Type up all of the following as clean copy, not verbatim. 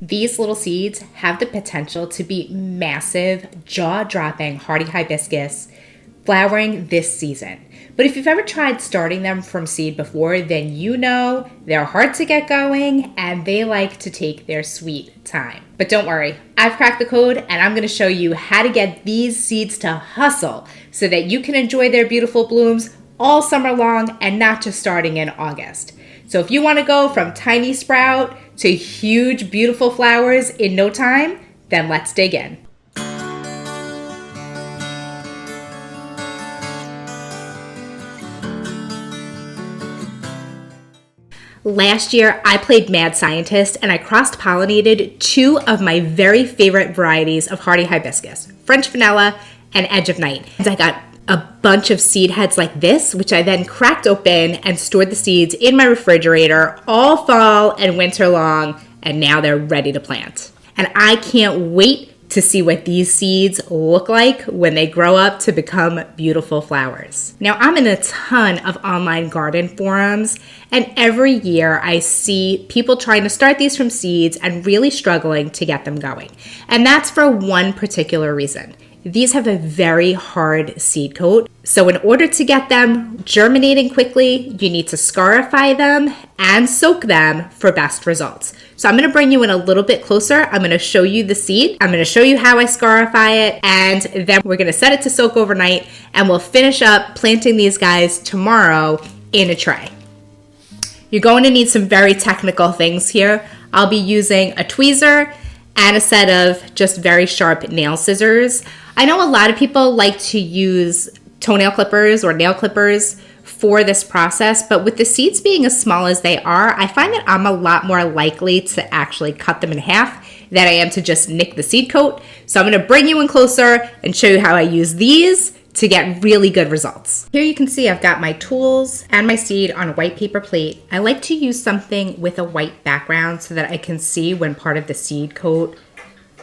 These little seeds have the potential to be massive, jaw-dropping hardy hibiscus flowering this season. But if you've ever tried starting them from seed before, then you know they're hard to get going and they like to take their sweet time. But don't worry, I've cracked the code and I'm going to show you how to get these seeds to hustle so that you can enjoy their beautiful blooms all summer long and not just starting in August. So if you want to go from tiny sprout to huge, beautiful flowers in no time, then let's dig in. Last year, I played mad scientist and I cross-pollinated two of my very favorite varieties of hardy hibiscus, French vanilla and Edge of Night. And I got a bunch of seed heads like this, which I then cracked open and stored the seeds in my refrigerator all fall and winter long, and now they're ready to plant. And I can't wait to see what these seeds look like when they grow up to become beautiful flowers. Now, I'm in a ton of online garden forums, and every year I see people trying to start these from seeds and really struggling to get them going. And that's for one particular reason. These have a very hard seed coat. So in order to get them germinating quickly, you need to scarify them and soak them for best results. So I'm going to bring you in a little bit closer. I'm going to show you the seed. I'm going to show you how I scarify it, and then we're going to set it to soak overnight, and we'll finish up planting these guys tomorrow in a tray. You're going to need some very technical things here. I'll be using a tweezer and a set of just very sharp nail scissors. I know a lot of people like to use toenail clippers or nail clippers for this process, but with the seeds being as small as they are, I find that I'm a lot more likely to actually cut them in half than I am to just nick the seed coat. So I'm going to bring you in closer and show you how I use these to get really good results. Here you can see I've got my tools and my seed on a white paper plate. I like to use something with a white background so that I can see when part of the seed coat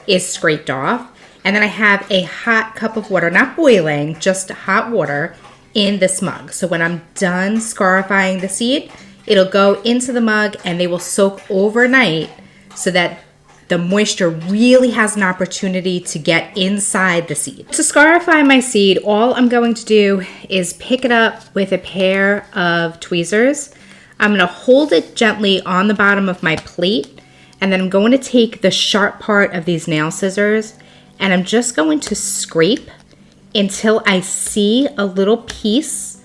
is scraped off. And then I have a hot cup of water, not boiling, just hot water in this mug. So when I'm done scarifying the seed, it'll go into the mug and they will soak overnight so that the moisture really has an opportunity to get inside the seed. To scarify my seed, all I'm going to do is pick it up with a pair of tweezers. I'm going to hold it gently on the bottom of my plate, and then I'm going to take the sharp part of these nail scissors and I'm just going to scrape until I see a little piece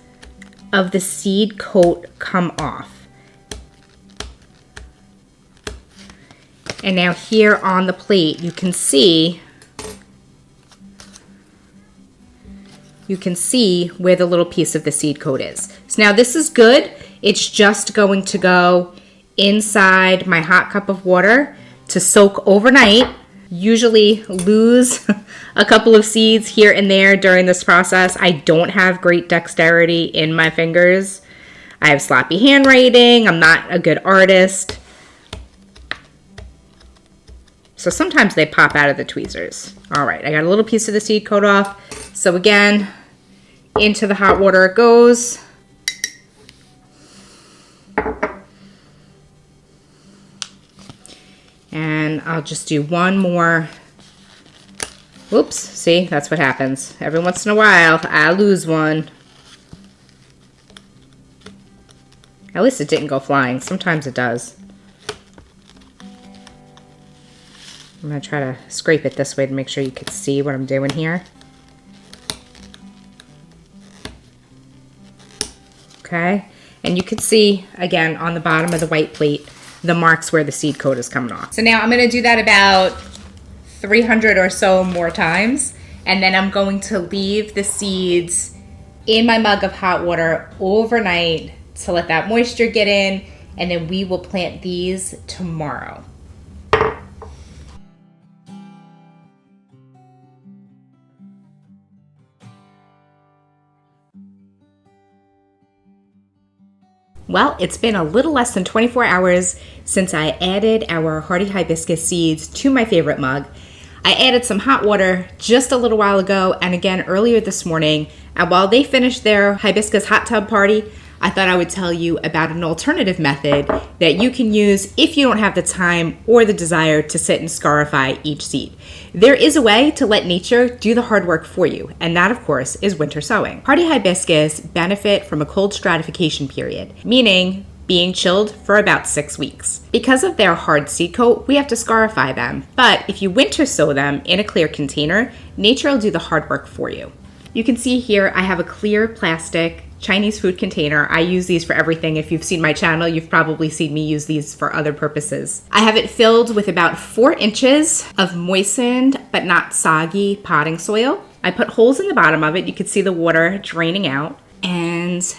of the seed coat come off. And now here on the plate, you can see where the little piece of the seed coat is. So now this is good. It's just going to go inside my hot cup of water to soak overnight. Usually lose a couple of seeds here and there during this process. I don't have great dexterity in my fingers. I have sloppy handwriting. I'm not a good artist. So sometimes they pop out of the tweezers. All right, I got a little piece of the seed coat off. So again, into the hot water it goes. And I'll just do one more. Whoops, see, that's what happens. Every once in a while, I lose one. At least it didn't go flying. Sometimes it does. I'm going to try to scrape it this way to make sure you can see what I'm doing here. Okay, and you can see, again, on the bottom of the white plate, the marks where the seed coat is coming off. So now I'm going to do that about 300 or so more times, and then I'm going to leave the seeds in my mug of hot water overnight to let that moisture get in, and then we will plant these tomorrow. Well, it's been a little less than 24 hours since I added our hardy hibiscus seeds to my favorite mug. I added some hot water just a little while ago and again earlier this morning. And while they finished their hibiscus hot tub party, I thought I would tell you about an alternative method that you can use if you don't have the time or the desire to sit and scarify each seed. There is a way to let nature do the hard work for you, and that, of course, is winter sowing. Hardy hibiscus benefit from a cold stratification period, meaning being chilled for about 6 weeks. Because of their hard seed coat, we have to scarify them, but if you winter sow them in a clear container, nature will do the hard work for you. You can see here I have a clear plastic Chinese food container. I use these for everything. If you've seen my channel, you've probably seen me use these for other purposes. I have it filled with about 4 inches of moistened but not soggy potting soil. I put holes in the bottom of it. You can see the water draining out, and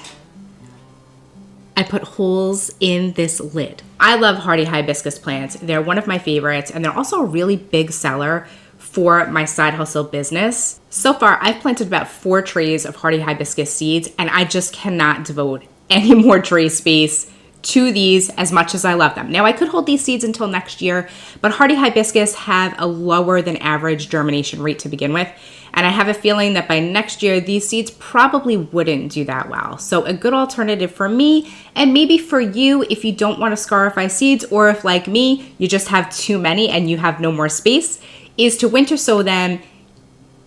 I put holes in this lid. I love hardy hibiscus plants. They're one of my favorites, and they're also a really big seller for my side hustle business. So far, I've planted about 4 trays of hardy hibiscus seeds, and I just cannot devote any more tray space to these as much as I love them. Now, I could hold these seeds until next year, but hardy hibiscus have a lower than average germination rate to begin with, and I have a feeling that by next year, these seeds probably wouldn't do that well. So a good alternative for me, and maybe for you if you don't want to scarify seeds, or if like me, you just have too many and you have no more space, is to winter sow them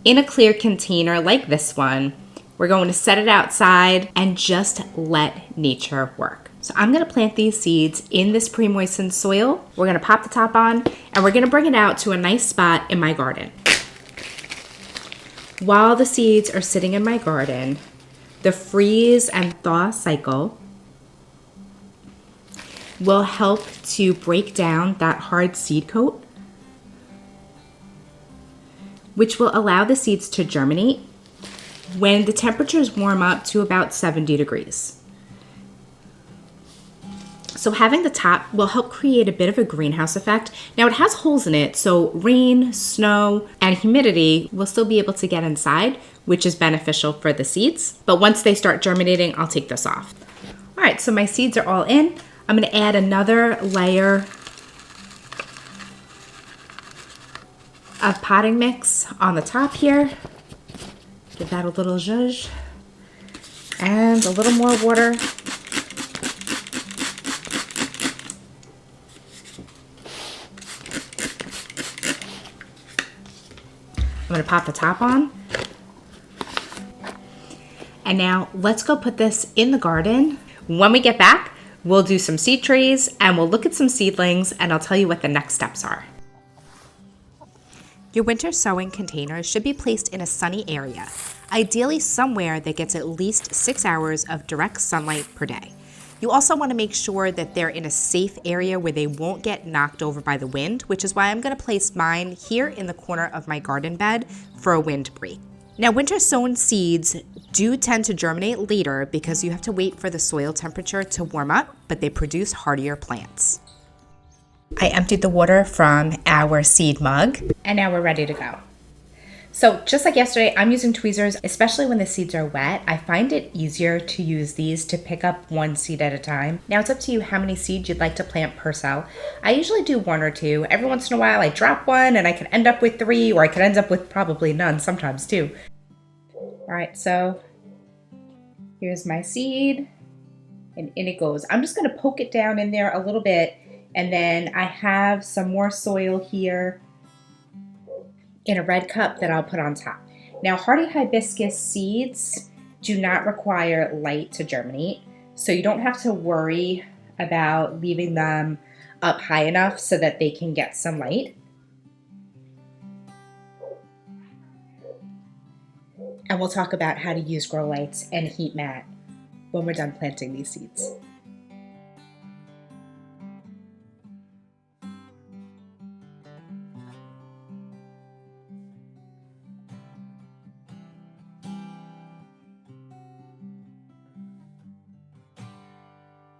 in a clear container like this one. We're going to set it outside and just let nature work. So I'm going to plant these seeds in this pre-moistened soil. We're going to pop the top on, and we're going to bring it out to a nice spot in my garden. While the seeds are sitting in my garden, the freeze and thaw cycle will help to break down that hard seed coat, which will allow the seeds to germinate when the temperatures warm up to about 70 degrees. So having the top will help create a bit of a greenhouse effect. Now it has holes in it, so rain, snow, and humidity will still be able to get inside, which is beneficial for the seeds. But once they start germinating, I'll take this off. All right, so my seeds are all in. I'm gonna add another layer of potting mix on the top here. Give that a little zhuzh. And a little more water. I'm gonna pop the top on. And now let's go put this in the garden. When we get back, we'll do some seed trays and we'll look at some seedlings, and I'll tell you what the next steps are. Your winter sowing containers should be placed in a sunny area, ideally somewhere that gets at least 6 hours of direct sunlight per day. You also want to make sure that they're in a safe area where they won't get knocked over by the wind, which is why I'm going to place mine here in the corner of my garden bed for a wind break. Now, winter sown seeds do tend to germinate later because you have to wait for the soil temperature to warm up, but they produce hardier plants. I emptied the water from our seed mug, and now we're ready to go. So just like yesterday, I'm using tweezers, especially when the seeds are wet. I find it easier to use these to pick up one seed at a time. Now it's up to you how many seeds you'd like to plant per cell. I usually do 1 or 2. Every once in a while I drop one and I can end up with 3, or I can end up with probably none sometimes too. All right, so here's my seed, and in it goes. I'm just gonna poke it down in there a little bit, and then I have some more soil here in a red cup that I'll put on top. Now, hardy hibiscus seeds do not require light to germinate, so you don't have to worry about leaving them up high enough so that they can get some light. And we'll talk about how to use grow lights and heat mat when we're done planting these seeds.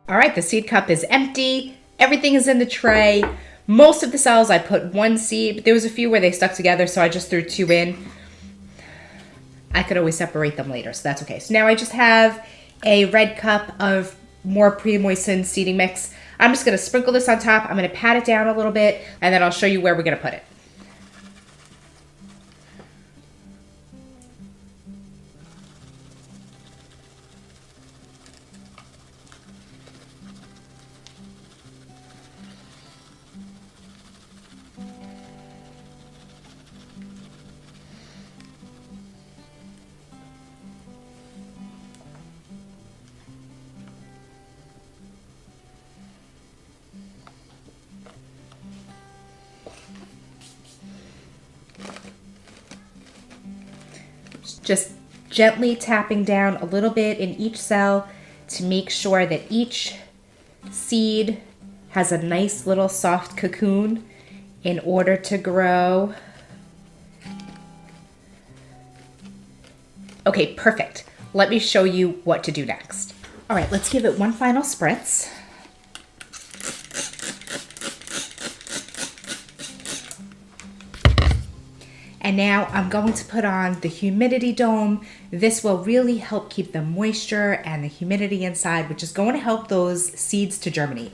All right, the seed cup is empty. Everything is in the tray. Most of the cells I put 1 seed, but there was a few where they stuck together, so I just threw 2 in. I could always separate them later, so that's okay. So now I just have a red cup of more pre-moistened seeding mix. I'm just gonna sprinkle this on top. I'm gonna pat it down a little bit, and then I'll show you where we're gonna put it. Just gently tapping down a little bit in each cell to make sure that each seed has a nice little soft cocoon in order to grow. Okay, perfect. Let me show you what to do next. All right, let's give it one final spritz. And now I'm going to put on the humidity dome. This will really help keep the moisture and the humidity inside, which is going to help those seeds to germinate.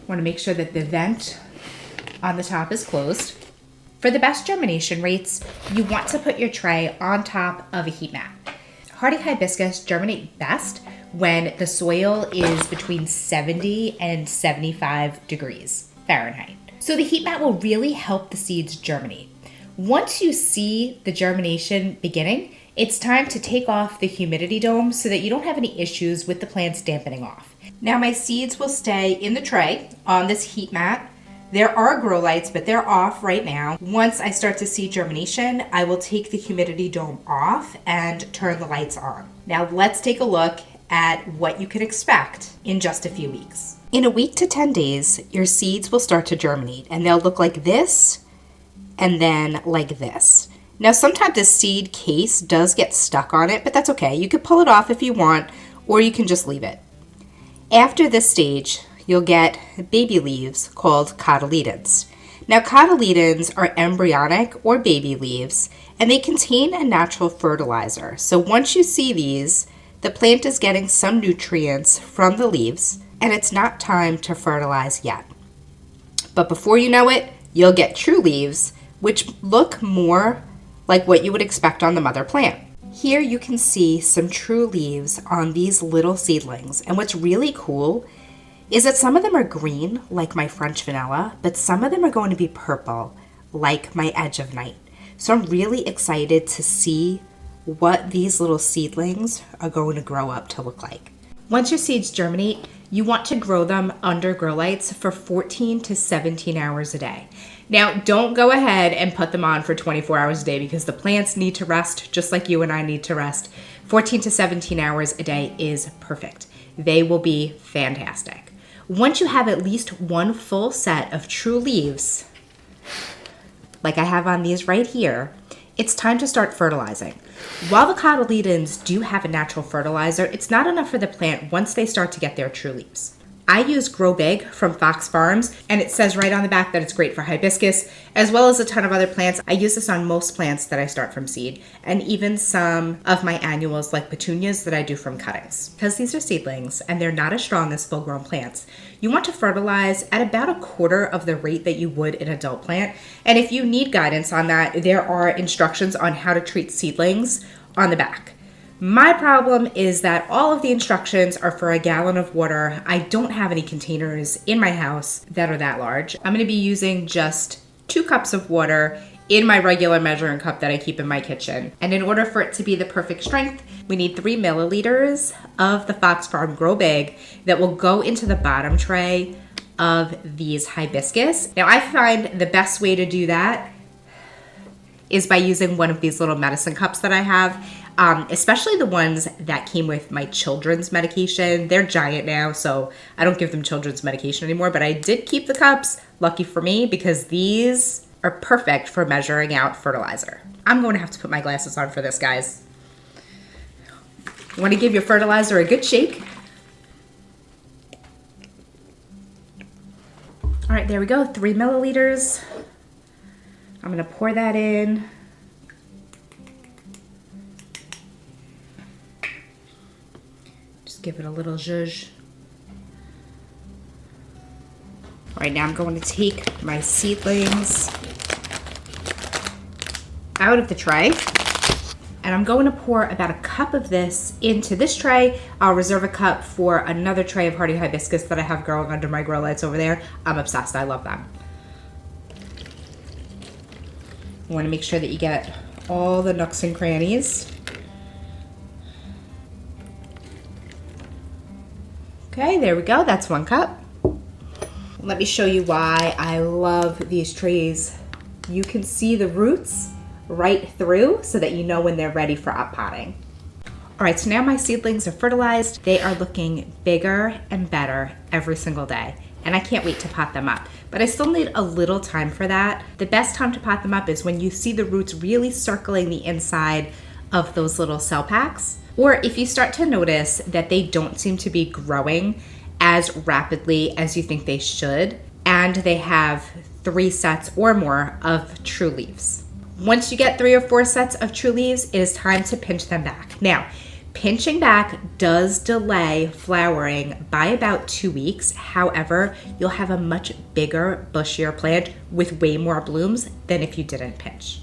Want to make sure that the vent on the top is closed. For the best germination rates, you want to put your tray on top of a heat mat. Hardy hibiscus germinate best when the soil is between 70 and 75 degrees Fahrenheit. So the heat mat will really help the seeds germinate. Once you see the germination beginning, it's time to take off the humidity dome so that you don't have any issues with the plants dampening off. Now my seeds will stay in the tray on this heat mat. There are grow lights, but they're off right now. Once I start to see germination, I will take the humidity dome off and turn the lights on. Now let's take a look at what you can expect in just a few weeks. In a week to 10 days, your seeds will start to germinate and they'll look like this and then like this. Now sometimes the seed case does get stuck on it, but that's okay. You could pull it off if you want, or you can just leave it. After this stage, you'll get baby leaves called cotyledons. Now cotyledons are embryonic or baby leaves, and they contain a natural fertilizer. So once you see these, the plant is getting some nutrients from the leaves, and it's not time to fertilize yet. But before you know it, you'll get true leaves, which look more like what you would expect on the mother plant. Here you can see some true leaves on these little seedlings, and what's really cool is that some of them are green, like my French vanilla, but some of them are going to be purple, like my Edge of Night. So I'm really excited to see what these little seedlings are going to grow up to look like. Once your seeds germinate, you want to grow them under grow lights for 14 to 17 hours a day. Now, don't go ahead and put them on for 24 hours a day because the plants need to rest just like you and I need to rest. 14 to 17 hours a day is perfect. They will be fantastic. Once you have at least one full set of true leaves, like I have on these right here, it's time to start fertilizing. While the cotyledons do have a natural fertilizer, it's not enough for the plant once they start to get their true leaves. I use Grow Big from Fox Farms, and it says right on the back that it's great for hibiscus, as well as a ton of other plants. I use this on most plants that I start from seed, and even some of my annuals like petunias that I do from cuttings. Because these are seedlings, and they're not as strong as full-grown plants, you want to fertilize at about a quarter of the rate that you would an adult plant. And if you need guidance on that, there are instructions on how to treat seedlings on the back. My problem is that all of the instructions are for a gallon of water. I don't have any containers in my house that are that large. I'm going to be using just 2 cups of water in my regular measuring cup that I keep in my kitchen. And in order for it to be the perfect strength, we need 3 milliliters of the Fox Farm Grow Bag that will go into the bottom tray of these hibiscus. Now I find the best way to do that is by using one of these little medicine cups that I have. Especially the ones that came with my children's medication. They're giant now, so I don't give them children's medication anymore, but I did keep the cups, lucky for me, because these are perfect for measuring out fertilizer. I'm going to have to put my glasses on for this, guys. You want to give your fertilizer a good shake. All right, there we go, 3 milliliters. I'm going to pour that in. Give it a little zhuzh. All right, now I'm going to take my seedlings out of the tray, and I'm going to pour about a cup of this into this tray. I'll reserve a cup for another tray of hardy hibiscus that I have growing under my grow lights over there. I'm obsessed. I love them. You want to make sure that you get all the nooks and crannies. Okay, there we go. That's 1 cup. Let me show you why I love these trees. You can see the roots right through so that you know when they're ready for uppotting. All right, so now my seedlings are fertilized. They are looking bigger and better every single day, and I can't wait to pot them up. But I still need a little time for that. The best time to pot them up is when you see the roots really circling the inside of those little cell packs, or if you start to notice that they don't seem to be growing as rapidly as you think they should, and they have 3 sets or more of true leaves. Once you get 3 or 4 sets of true leaves, it is time to pinch them back. Now, pinching back does delay flowering by about 2 weeks. However, you'll have a much bigger, bushier plant with way more blooms than if you didn't pinch.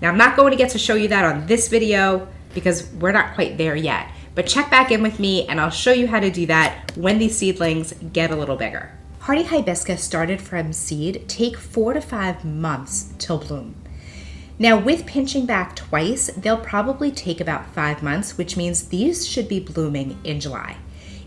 Now, I'm not going to get to show you that on this video because we're not quite there yet, but check back in with me and I'll show you how to do that when these seedlings get a little bigger. Hardy hibiscus started from seed take 4 to 5 months till bloom. Now with pinching back twice, they'll probably take about 5 months, which means these should be blooming in July.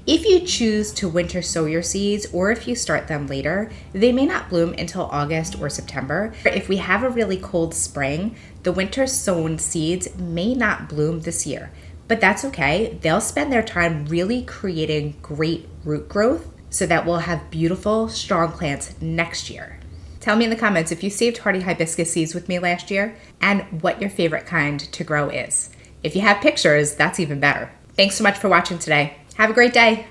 If you choose to winter sow your seeds, or if you start them later, they may not bloom until August or September. If we have a really cold spring, the winter sown seeds may not bloom this year, but that's okay. They'll spend their time really creating great root growth so that we'll have beautiful, strong plants next year. Tell me in the comments if you saved hardy hibiscus seeds with me last year and what your favorite kind to grow is. If you have pictures, that's even better. Thanks so much for watching today. Have a great day.